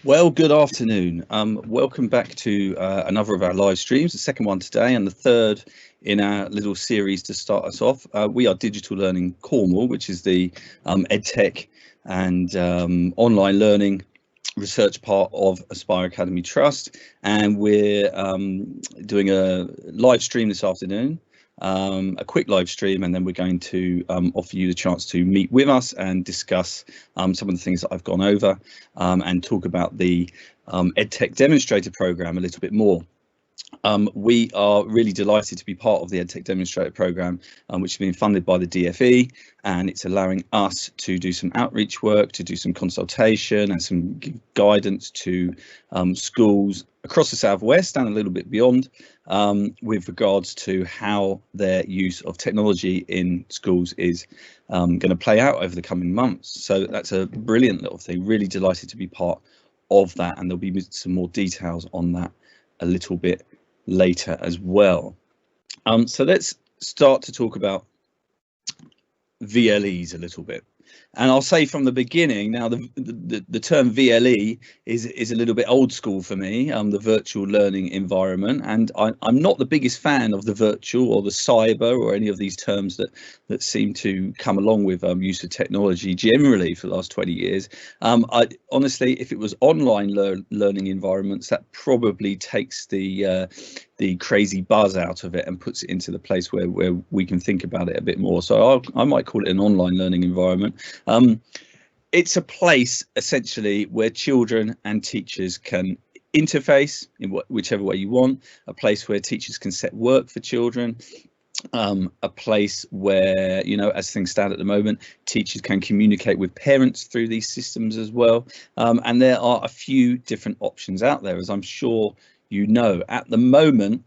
Well, good afternoon. Welcome back to another of our live streams, the second one today and the third in our little series to start us off. We are Digital Learning Cornwall, which is the EdTech and online learning research part of Aspire Academy Trust, and we're doing a live stream this afternoon, a quick live stream, and then we're going to offer you the chance to meet with us and discuss some of the things that I've gone over and talk about the EdTech demonstrator program a little bit more. We are really delighted to be part of the EdTech Demonstrator Programme, which has been funded by the DFE, and it's allowing us to do some outreach work, to do some consultation and some guidance to schools across the Southwest and a little bit beyond with regards to how their use of technology in schools is going to play out over the coming months. So that's a brilliant little thing, really delighted to be part of that, and there'll be some more details on that a little bit later as well. So let's start to talk about VLEs a little bit. And I'll say from the beginning, now the term VLE is a little bit old school for me, the virtual learning environment, and I'm not the biggest fan of the virtual or the cyber or any of these terms that seem to come along with use of technology generally for the last 20 years. Honestly, if it was online learning environments, that probably takes the crazy buzz out of it and puts it into the place where we can think about it a bit more. So I might call it an online learning environment. It's a place essentially where children and teachers can interface in whichever way you want, a place where teachers can set work for children, a place where, you know, as things stand at the moment, teachers can communicate with parents through these systems as well. And there are a few different options out there, as I'm sure you know. At the moment,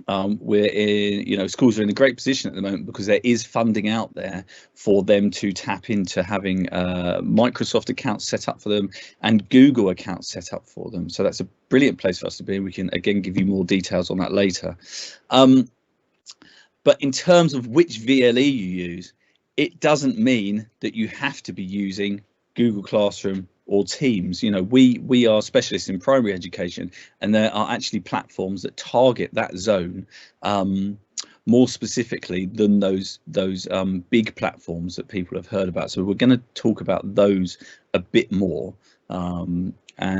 we're in, you know, schools are in a great position at the moment because there is funding out there for them to tap into having Microsoft accounts set up for them and Google accounts set up for them. So that's a brilliant place for us to be. We can again give you more details on that later. But in terms of which VLE you use, it doesn't mean that you have to be using Google Classroom or Teams. You know, we are specialists in primary education, and there are actually platforms that target that zone more specifically than those big platforms that people have heard about. So we're going to talk about those a bit more, and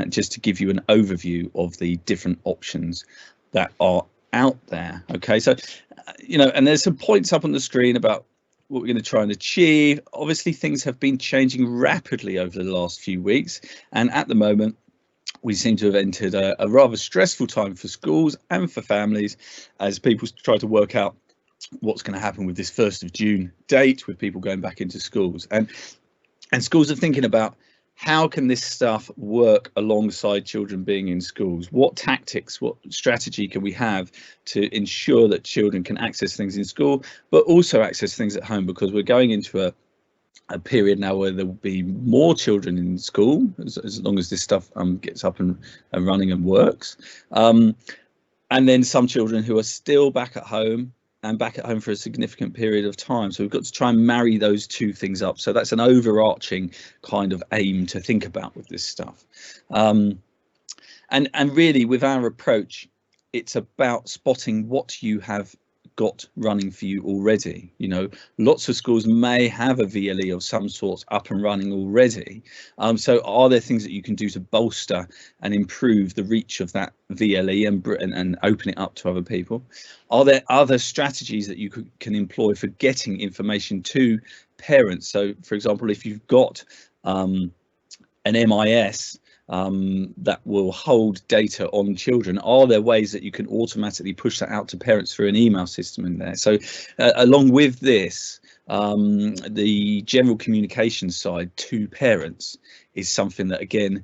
just to give you an overview of the different options that are out there. Okay, so you know, and there's some points up on the screen about what we're going to try and achieve. Obviously, things have been changing rapidly over the last few weeks, and at the moment we seem to have entered a rather stressful time for schools and for families as people try to work out what's going to happen with this 1st of June date, with people going back into schools, and schools are thinking about how can this stuff work alongside children being in schools? What tactics, what strategy can we have to ensure that children can access things in school, but also access things at home? Because we're going into a period now where there will be more children in school as long as this stuff gets up and running and works. And then some children who are still back at home for a significant period of time. So we've got to try and marry those two things up. So that's an overarching kind of aim to think about with this stuff. And really with our approach, it's about spotting what you have got running for you already. You know, lots of schools may have a VLE of some sort up and running already. So are there things that you can do to bolster and improve the reach of that VLE and open it up to other people? Are there other strategies that you can employ for getting information to parents? So for example, if you've got an MIS that will hold data on children, are there ways that you can automatically push that out to parents through an email system in there? So along with this, the general communication side to parents is something that again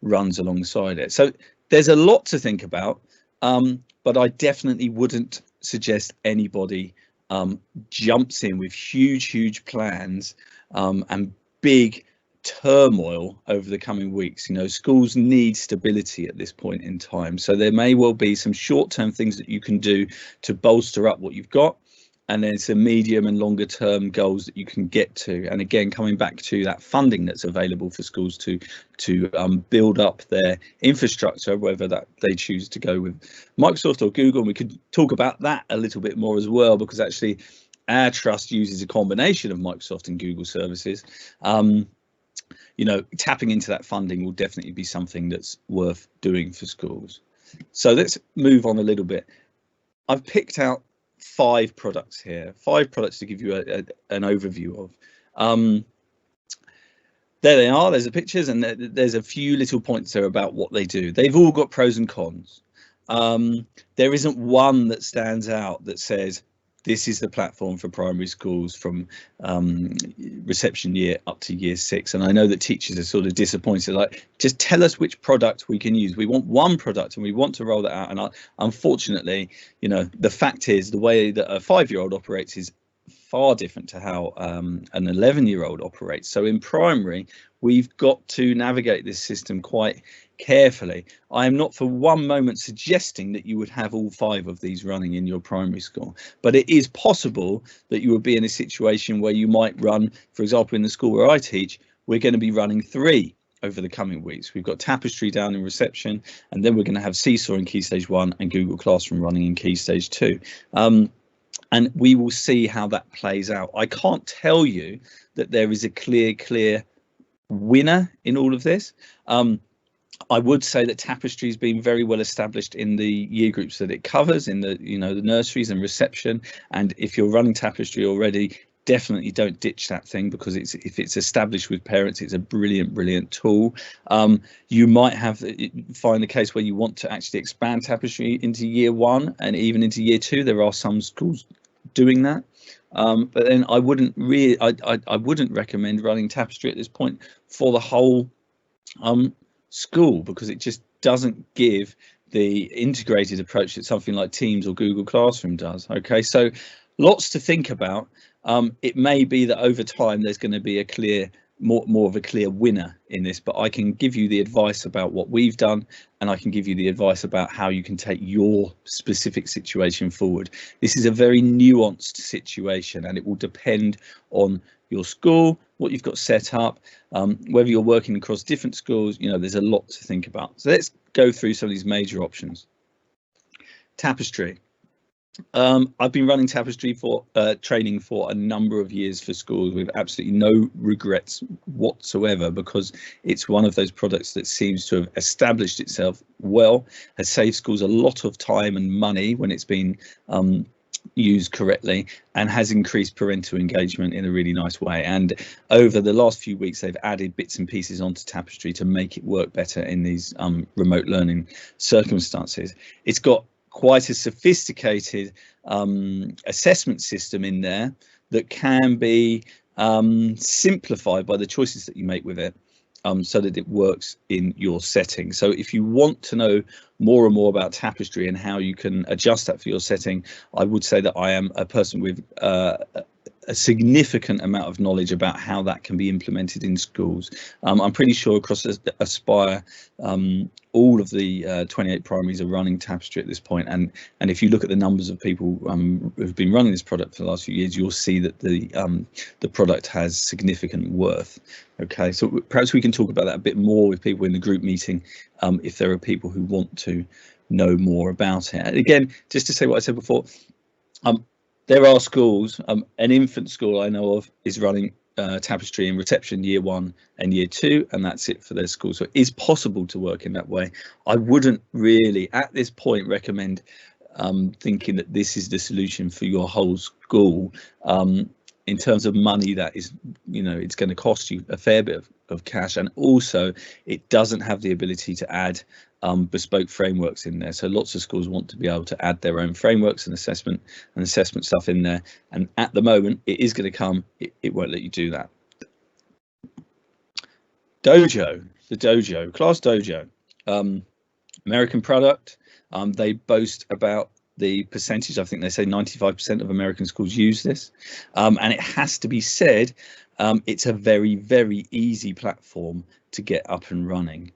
runs alongside it. So there's a lot to think about, but I definitely wouldn't suggest anybody jumps in with huge plans and big turmoil over the coming weeks. You know, schools need stability at this point in time, so there may well be some short-term things that you can do to bolster up what you've got, and there's some medium and longer term goals that you can get to. And again, coming back to that funding that's available for schools to build up their infrastructure, whether that they choose to go with Microsoft or Google. And we could talk about that a little bit more as well, because actually our trust uses a combination of Microsoft and Google services. You know, tapping into that funding will definitely be something that's worth doing for schools. So let's move on a little bit. I've picked out 5 products here, 5 products to give you an overview of. There they are, there's the pictures, and there's a few little points there about what they do. They've all got pros and cons. There isn't one that stands out that says this is the platform for primary schools from reception year up to year 6. And I know that teachers are sort of disappointed, like, just tell us which product we can use. We want one product and we want to roll that out. And unfortunately, you know, the fact is the way that a 5-year-old operates is far different to how an 11-year-old operates. So in primary, we've got to navigate this system quite carefully. I am not for one moment suggesting that you would have all 5 of these running in your primary school, but it is possible that you would be in a situation where you might run, for example, in the school where I teach, we're going to be running 3 over the coming weeks. We've got Tapestry down in reception, and then we're going to have Seesaw in Key Stage 1 and Google Classroom running in Key Stage 2. And we will see how that plays out. I can't tell you that there is a clear winner in all of this. I would say that Tapestry has been very well established in the year groups that it covers, in the, you know, the nurseries and reception. And if you're running Tapestry already, definitely don't ditch that thing, because if it's established with parents, it's a brilliant tool. You might find the case where you want to actually expand Tapestry into year 1 and even into year 2. There are some schools doing that. But then I wouldn't recommend running Tapestry at this point for the whole school, because it just doesn't give the integrated approach that something like Teams or Google Classroom does. Okay, so lots to think about. It may be that over time there's going to be a more of a clear winner in this, but I can give you the advice about what we've done, and I can give you the advice about how you can take your specific situation forward. This is a very nuanced situation, and it will depend on your school, what you've got set up, whether you're working across different schools. You know, there's a lot to think about. So let's go through some of these major options. Tapestry. I've been running Tapestry for training for a number of years for schools with absolutely no regrets whatsoever, because it's one of those products that seems to have established itself well, has saved schools a lot of time and money when it's been used correctly, and has increased parental engagement in a really nice way. And over the last few weeks, they've added bits and pieces onto Tapestry to make it work better in these remote learning circumstances. It's got quite a sophisticated assessment system in there that can be simplified by the choices that you make with it, so that it works in your setting. So if you want to know more and more about Tapestry and how you can adjust that for your setting, I would say that I am a person with a significant amount of knowledge about how that can be implemented in schools. I'm pretty sure across Aspire, all of the 28 primaries are running Tapestry at this point, and if you look at the numbers of people who've been running this product for the last few years, you'll see that the product has significant worth. Okay, so perhaps we can talk about that a bit more with people in the group meeting, if there are people who want to know more about it. And again, just to say what I said before, there are schools, an infant school I know of is running Tapestry in reception year 1 and year 2, and that's it for their school. So it is possible to work in that way. I wouldn't really at this point recommend thinking that this is the solution for your whole school. In terms of money, that is, you know, it's going to cost you a fair bit of cash, and also it doesn't have the ability to add bespoke frameworks in there. So lots of schools want to be able to add their own frameworks and assessment stuff in there, and at the moment it is going to come, it won't let you do that. Dojo, the Dojo, Class Dojo, American product. They boast about the percentage, I think they say 95% of American schools use this, and it has to be said, It's a very, very easy platform to get up and running.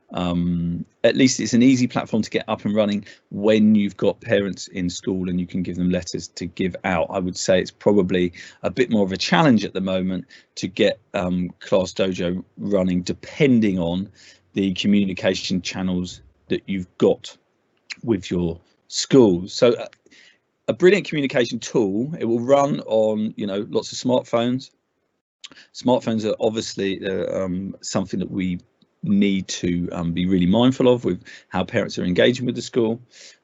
At least it's an easy platform to get up and running when you've got parents in school and you can give them letters to give out. I would say it's probably a bit more of a challenge at the moment to get Class Dojo running, depending on the communication channels that you've got with your schools. So a brilliant communication tool. It will run on, you know, lots of smartphones. Smartphones are obviously something that we need to be really mindful of with how parents are engaging with the school,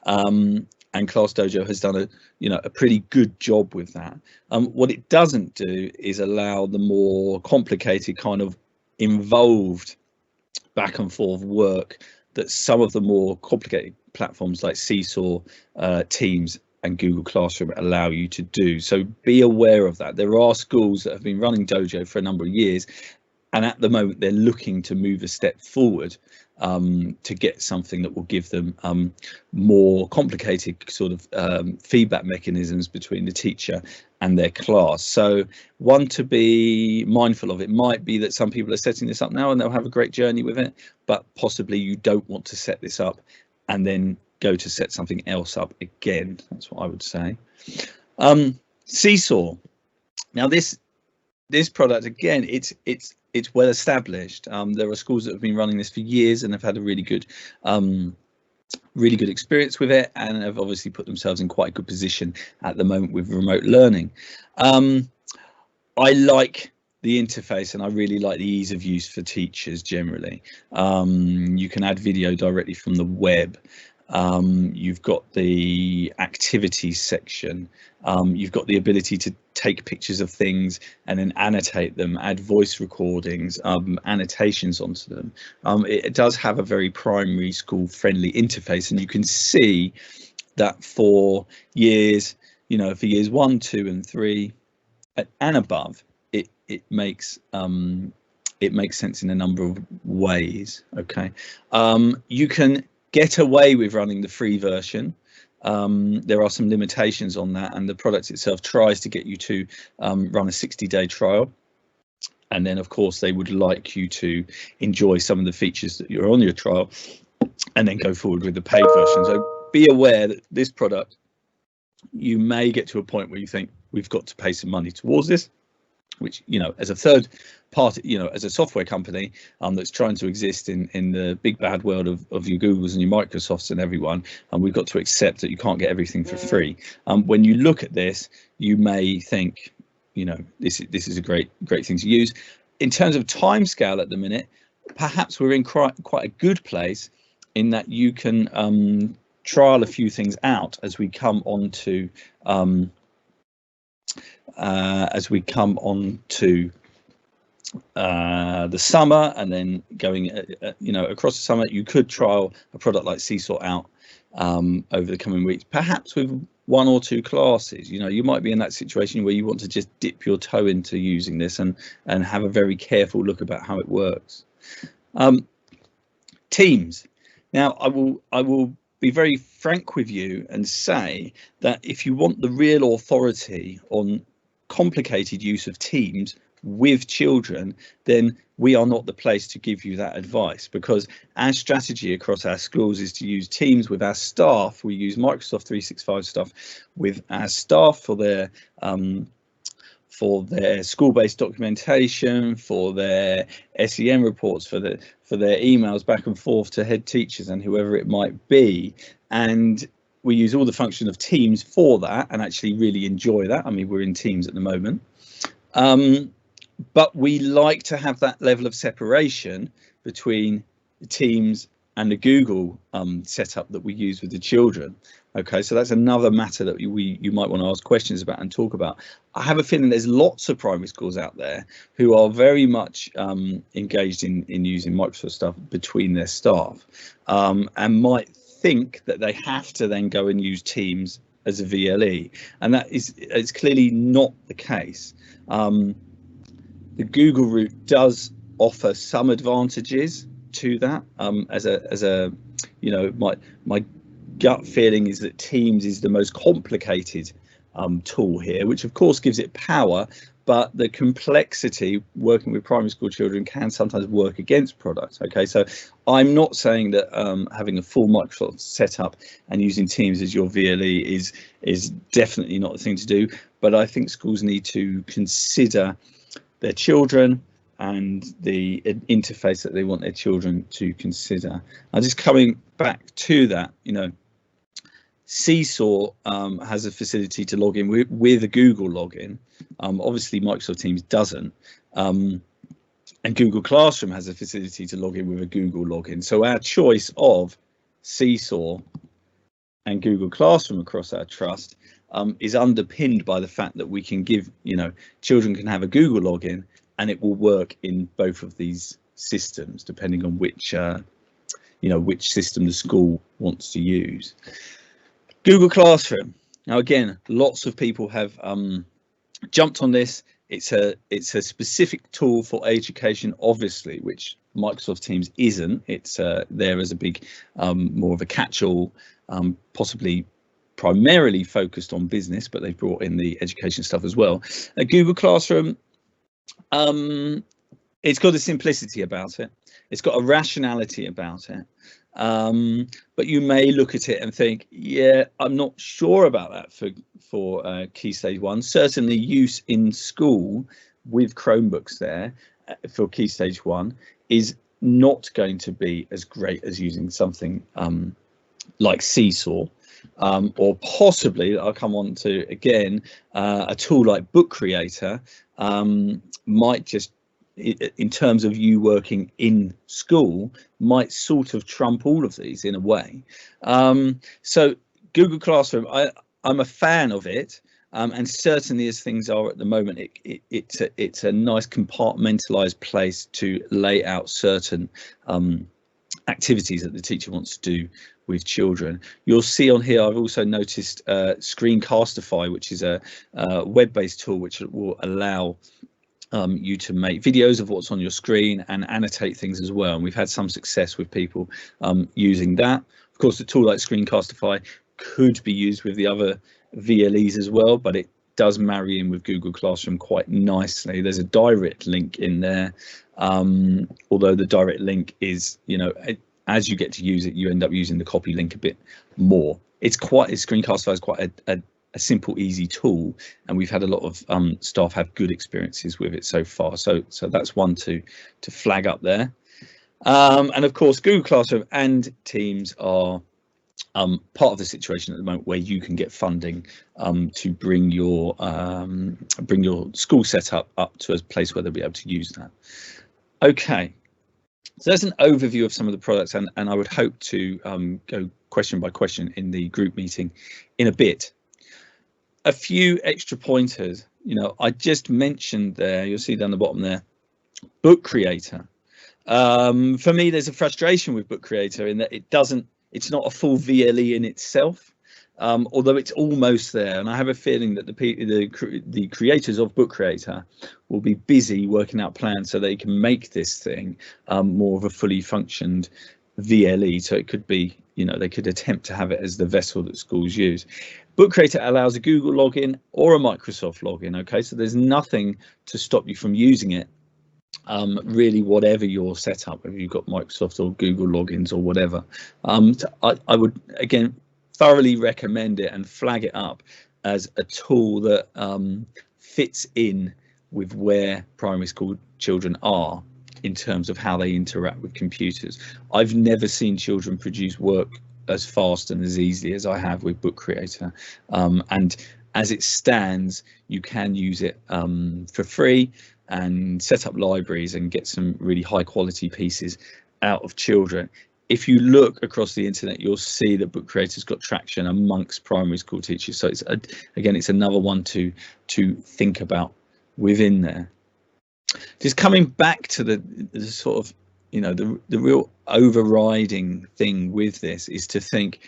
and Class Dojo has done a pretty good job with that. What it doesn't do is allow the more complicated, kind of involved back and forth work that some of the more complicated platforms like Seesaw, Teams and Google Classroom allow you to do. So be aware of that. There are schools that have been running Dojo for a number of years, and at the moment they're looking to move a step forward to get something that will give them more complicated sort of feedback mechanisms between the teacher and their class. So one to be mindful of. It might be that some people are setting this up now and they'll have a great journey with it, but possibly you don't want to set this up and then go to set something else up again. That's what I would say. Seesaw. Now this product, again, it's well established. There are schools that have been running this for years and have had a really good experience with it, and have obviously put themselves in quite a good position at the moment with remote learning. I like the interface and I really like the ease of use for teachers generally. You can add video directly from the web. You've got the activities section. You've got the ability to take pictures of things and then annotate them, add voice recordings, annotations onto them. It does have a very primary school friendly interface, and you can see that for years, for years 1, 2 and 3 and above, it makes sense in a number of ways. Okay, you can get away with running the free version. There are some limitations on that, and the product itself tries to get you to run a 60-day trial, and then of course they would like you to enjoy some of the features that you're on your trial and then go forward with the paid version. So be aware that this product, you may get to a point where you think we've got to pay some money towards this, which, as a third party, as a software company that's trying to exist in the big bad world of your Googles and your Microsofts and everyone, and we've got to accept that you can't get everything for free. When you look at this, you may think, this is a great thing to use. In terms of timescale at the minute, perhaps we're in quite a good place in that you can trial a few things out as we come on to the summer, and then going across the summer. You could trial a product like Seesaw out over the coming weeks, perhaps with 1 or 2 classes. You might be in that situation where you want to just dip your toe into using this and have a very careful look about how it works. Teams. Now I will be very frank with you and say that if you want the real authority on complicated use of Teams with children, then we are not the place to give you that advice, because our strategy across our schools is to use Teams with our staff. We use Microsoft 365 stuff with our staff for their school-based documentation, for their SEM reports, for their emails back and forth to head teachers and whoever it might be. And we use all the function of Teams for that and actually really enjoy that. I mean, we're in Teams at the moment. But we like to have that level of separation between the Teams and the Google setup that we use with the children. Okay, so that's another matter that you might want to ask questions about and talk about. I have a feeling there's lots of primary schools out there who are very much engaged in using Microsoft stuff between their staff, and might think that they have to then go and use Teams as a VLE, and it's clearly not the case. The Google route does offer some advantages to that. My gut feeling is that Teams is the most complicated tool here, which of course gives it power, but the complexity working with primary school children can sometimes work against products. Okay, so I'm not saying that having a full Microsoft setup and using Teams as your VLE is definitely not the thing to do, but I think schools need to consider their children and the interface that they want their children to consider. Now, just coming back to that, you know, Seesaw has a facility to log in with a Google login. Obviously, Microsoft Teams doesn't. And Google Classroom has a facility to log in with a Google login. So our choice of Seesaw and Google Classroom across our trust is underpinned by the fact that we can give, you know, children can have a Google login and it will work in both of these systems, depending on which, you know, which system the school wants to use. Google Classroom. Now, again, lots of people have jumped on this. It's a specific tool for education, obviously, which Microsoft Teams isn't. It's there as a big, more of a catch-all, possibly primarily focused on business, but they've brought in the education stuff as well. Google Classroom, it's got a simplicity about it. It's got a rationality about it. But you may look at it and think, yeah, I'm not sure about that for Key Stage 1. Certainly use in school with Chromebooks there for Key Stage 1 is not going to be as great as using something like Seesaw, or possibly, I'll come on to again, a tool like Book Creator might just, in terms of you working in school, might sort of trump all of these in a way. So Google Classroom, I'm a fan of it, and certainly as things are at the moment, it's a nice compartmentalized place to lay out certain activities that the teacher wants to do with children. You'll see on here, I've also noticed Screencastify, which is a web-based tool which will allow you to make videos of what's on your screen and annotate things as well. And we've had some success with people using that. Of course, a tool like Screencastify could be used with the other VLEs as well, but it does marry in with Google Classroom quite nicely. There's a direct link in there, although the direct link is, you know, as you get to use it, you end up using the copy link a bit more. Screencastify is quite a simple, easy tool, and we've had a lot of staff have good experiences with it so far. So that's one to flag up there. And of course, Google Classroom and Teams are part of the situation at the moment where you can get funding to bring your school setup up to a place where they'll be able to use that. Okay, so that's an overview of some of the products, and I would hope to go question by question in the group meeting in a bit. A few extra pointers, you know, I just mentioned there, you'll see down the bottom there, Book Creator. For me, there's a frustration with Book Creator in that it's not a full VLE in itself, although it's almost there. And I have a feeling that the creators of Book Creator will be busy working out plans so they can make this thing more of a fully functioned VLE. So it could be, you know, they could attempt to have it as the vessel that schools use. Book Creator allows a Google login or a Microsoft login. Okay, so there's nothing to stop you from using it. Really, whatever your setup, whether you've got Microsoft or Google logins or whatever. I would again thoroughly recommend it and flag it up as a tool that fits in with where primary school children are in terms of how they interact with computers. I've never seen children produce work as fast and as easily as I have with Book Creator, and as it stands, you can use it for free and set up libraries and get some really high quality pieces out of children. If you look across the internet, you'll see that Book Creator's got traction amongst primary school teachers. So it's again, it's another one to think about within there. Just coming back to the sort of, you know, the real overriding thing with this is to think,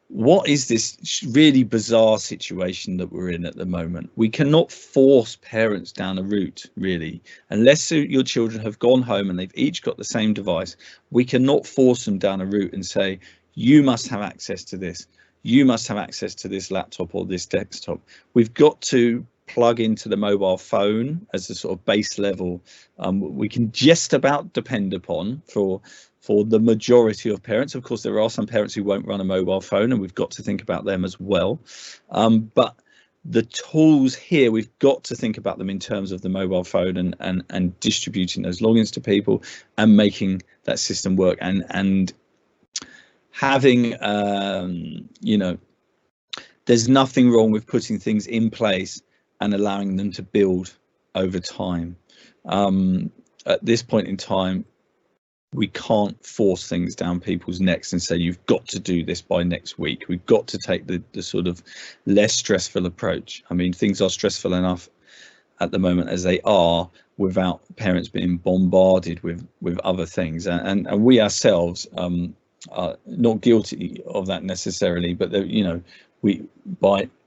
what is this really bizarre situation that we're in at the moment? We cannot force parents down a route, really, unless your children have gone home and they've each got the same device. We cannot force them down a route and say, you must have access to this. You must have access to this laptop or this desktop. We've got to plug into the mobile phone as a sort of base level, we can just about depend upon for the majority of parents. Of course, there are some parents who won't run a mobile phone, and we've got to think about them as well. But the tools here, we've got to think about them in terms of the mobile phone and distributing those logins to people and making that system work, and having you know, there's nothing wrong with putting things in place and allowing them to build over time. At this point in time, we can't force things down people's necks and say you've got to do this by next week. We've got to take the sort of less stressful approach. I mean, things are stressful enough at the moment as they are, without parents being bombarded with other things, and we ourselves are not guilty of that necessarily, but you know, we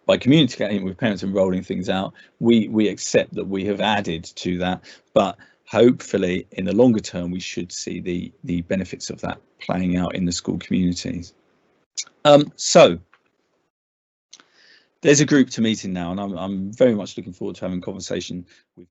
by communicating with parents and rolling things out, we accept that we have added to that, but hopefully in the longer term we should see the benefits of that playing out in the school communities. So there's a group to meeting now, and I'm very much looking forward to having a conversation with